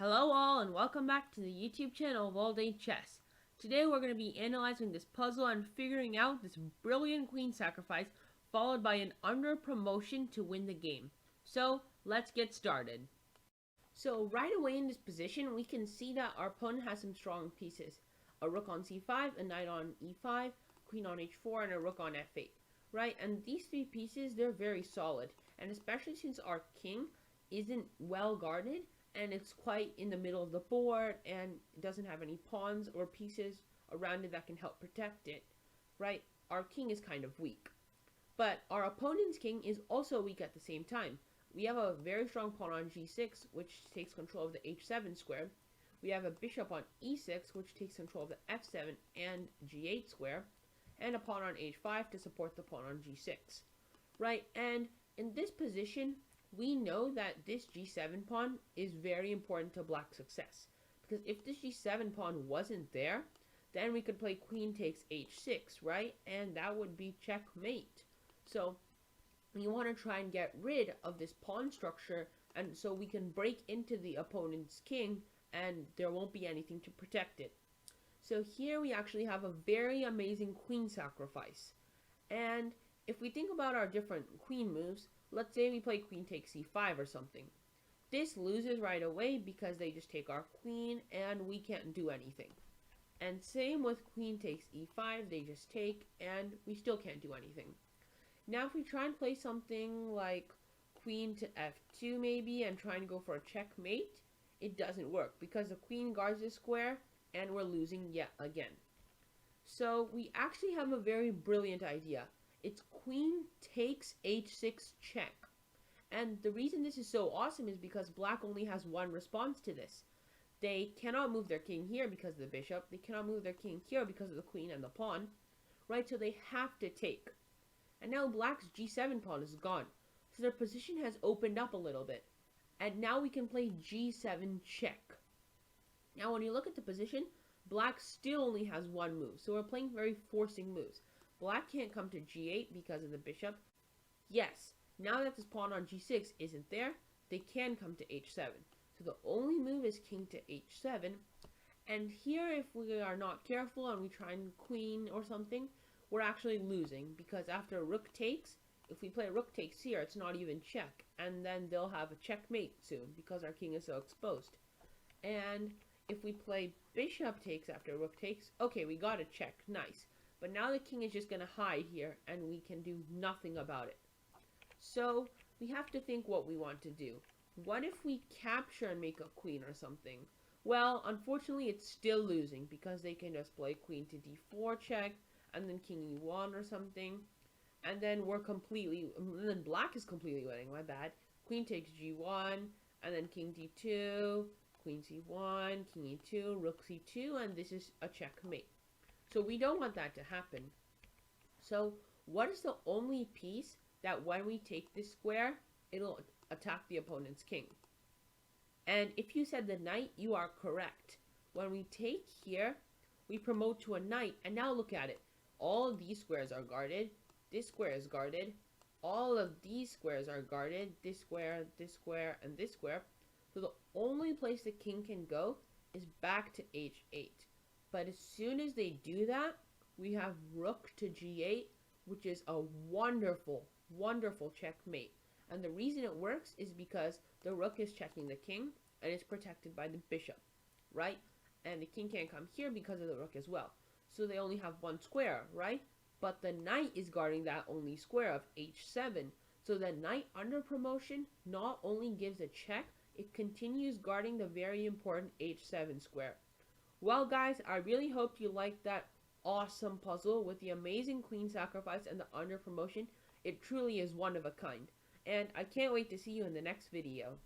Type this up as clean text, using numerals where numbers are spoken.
Hello all and welcome back to the YouTube channel of All Day Chess. Today we're going to be analyzing this puzzle and figuring out this brilliant queen sacrifice followed by an under promotion to win the game. So let's get started. So right away in this position we can see that our opponent has some strong pieces. A rook on c5, a knight on e5, queen on h4, and a rook on f8. Right, and these three pieces, they're very solid, and especially since our king isn't well guarded and it's quite in the middle of the board and it doesn't have any pawns or pieces around it that can help protect it, right? Our king is kind of weak. But our opponent's king is also weak at the same time. We have a very strong pawn on g6, which takes control of the h7 square. We have a bishop on e6, which takes control of the f7 and g8 square, and a pawn on h5 to support the pawn on g6, right? And in this position, we know that this g7 pawn is very important to black's success, because if this g7 pawn wasn't there, then we could play queen takes h6, right? And that would be checkmate. So we want to try and get rid of this pawn structure, and so we can break into the opponent's king and there won't be anything to protect it. So here we actually have a very amazing queen sacrifice. And if we think about our different queen moves, let's say we play queen takes c5 or something. This loses right away because they just take our queen and we can't do anything. And same with queen takes e5, they just take and we still can't do anything. Now if we try and play something like queen to f2 maybe and try and go for a checkmate, it doesn't work because the queen guards the square and we're losing yet again. So we actually have a very brilliant idea. It's queen takes h6 check. And the reason this is so awesome is because black only has one response to this. They cannot move their king here because of the bishop. They cannot move their king here because of the queen and the pawn. Right, so they have to take. And now black's g7 pawn is gone. So their position has opened up a little bit. And now we can play g7 check. Now when you look at the position, black still only has one move. So we're playing very forcing moves. Black can't come to g8 because of the bishop. Yes, now that this pawn on g6 isn't there, they can come to h7. So the only move is king to h7. And here, if we are not careful and we try and queen or something, we're actually losing. Because after rook takes, if we play rook takes here, it's not even check. And then they'll have a checkmate soon because our king is so exposed. And if we play bishop takes after rook takes, okay, we got a check, nice. But now the king is just going to hide here and we can do nothing about it. So we have to think what we want to do. What if we capture and make a queen or something? Well, unfortunately it's still losing because they can just play queen to d4 check and then king e1 or something. And then then black is completely winning, my bad. Queen takes g1 and then king d2, queen c1, king e2, rook c2, and this is a checkmate. So we don't want that to happen. So what is the only piece that when we take this square, it'll attack the opponent's king? And if you said the knight, you are correct. When we take here, we promote to a knight, and now look at it. All of these squares are guarded. This square is guarded. All of these squares are guarded. This square, and this square. So the only place the king can go is back to h8. But as soon as they do that, we have rook to g8, which is a wonderful, wonderful checkmate. And the reason it works is because the rook is checking the king, and it's protected by the bishop, right? And the king can't come here because of the rook as well. So they only have one square, right? But the knight is guarding that only square of h7. So the knight under promotion not only gives a check, it continues guarding the very important h7 square. Well guys, I really hope you liked that awesome puzzle with the amazing queen sacrifice and the under promotion. It truly is one of a kind. And I can't wait to see you in the next video.